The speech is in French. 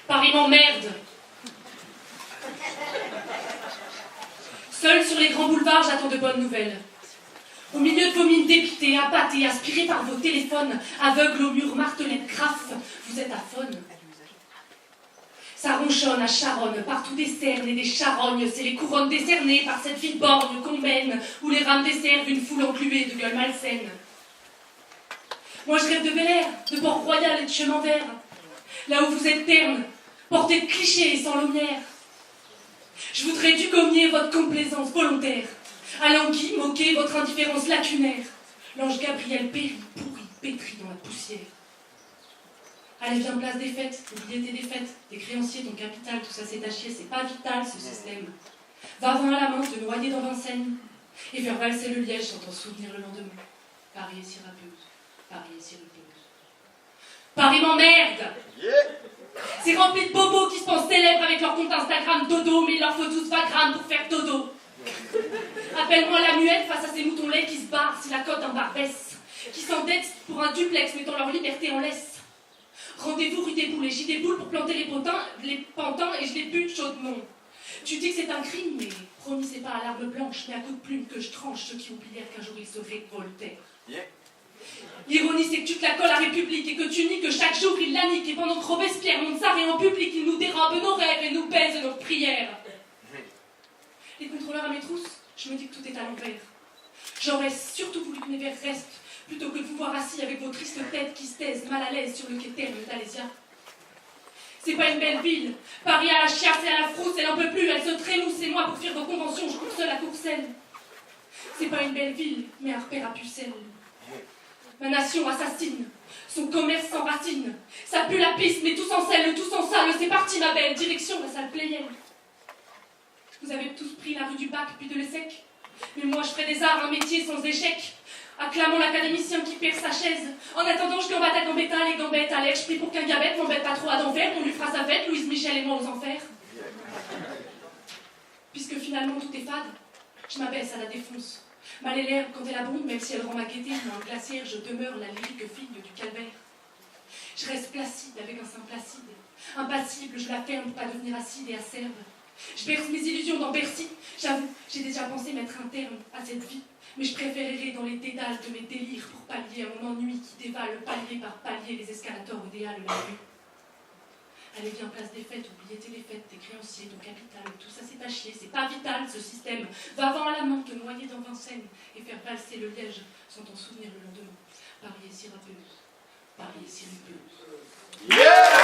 Paris m'emmerde. Seul sur les grands boulevards, j'attends de bonnes nouvelles. Au milieu de vos mines dépitées, appâtées, aspirées par vos téléphones, aveugles au mur martelé de graphes, vous êtes aphone. Ça ronchonne à Charonne, partout des cernes et des charognes, c'est les couronnes décernées par cette ville borgne qu'on mène, où les rames desservent une foule engluée de gueules malsaines. Moi je rêve de Bel Air, de Port-Royal et de Chemin Vert, là où vous êtes terne, porté de clichés et sans lumière. Je voudrais dugommier votre complaisance volontaire, alangui, moquer votre indifférence lacunaire. L'ange Gabriel périt, pourri, pétri dans la poussière. Allez, viens, place des fêtes, oubliez tes défaites, des créanciers, ton capital, tout ça c'est à chier, c'est pas vital ce système. Va-t'en à la main, te noyer dans Vincennes, et faire valser le liège sans t'en souvenir le lendemain. Paris est si rappeuse, Paris est si repose. Paris m'emmerde! C'est rempli de bobos qui se pensent célèbres avec leur compte Instagram dodo, mais il leur faut 12 vagrammes pour faire dodo. Appelle-moi la muette face à ces moutons laits qui se barrent si la cote d'un bar baisse, qui s'endettent pour un duplex mettant leur liberté en laisse. Rendez-vous rue des Boules et j'y déboule pour planter les pantins et je les bute chaudement. Tu dis que c'est un crime, mais promis c'est pas à l'arme blanche, mais à coups de plume que je tranche ceux qui oublièrent qu'un jour ils se révoltèrent. L'ironie c'est que tu te la colles à République et que tu nies que chaque jour il la nique et pendant que Robespierre monte sa ré en public, il nous dérobe nos rêves et nous baise nos prières. Les contrôleurs à mes trousses, je me dis que tout est à l'envers. J'aurais surtout voulu que mes vers restent plutôt que de vous voir assis avec vos tristes têtes qui se taisent mal à l'aise sur le quai terne d'Alésia. C'est pas une belle ville. Paris à la chiasse et à la frousse, elle en peut plus, elle se trémousse et moi pour fuir vos conventions, je cours seule à Courcelles. C'est pas une belle ville, mais un repère à pucelle. Ma nation assassine, son commerce s'enracine. Ça pue la piste, mais tout sans sel, le tout sans sale, c'est parti ma belle, direction la salle Pléienne. Vous avez tous pris la rue du Bac puis de l'Essec, mais moi je ferai des arts un métier sans échec. Acclamons l'académicien qui perd sa chaise. En attendant, je gambette à Gambetta, les gambettes à l'air. Je prie pour qu'un gabette m'embête pas trop à d'enfer. On lui fera sa fête, Louise Michel et moi aux enfers. Puisque finalement tout est fade, je m'abaisse à la défonce. Mal est l'herbe quand elle abonde, même si elle rend ma gaieté. Dans le glaciaire, je demeure la lyrique fille du calvaire. Je reste placide avec un sein placide. Impassible, je la ferme pour pas devenir acide et acerbe. Je berce mes illusions dans Bercy. J'avoue, j'ai déjà pensé mettre un terme à cette vie. Mais je préférerais dans les dédales de mes délires pour pallier à mon ennui qui dévale palier par palier les escalators idéales la nuit. Allez, viens, place des fêtes, oubliez tes défaites, tes créanciers, ton capital, tout ça c'est à chier, c'est pas vital ce système. Va avant à la main, te noyer dans Vincennes et faire valser le liège sans t'en souvenir le lendemain. Paris est si rappeuse, Paris est si rupeuse. Yeah!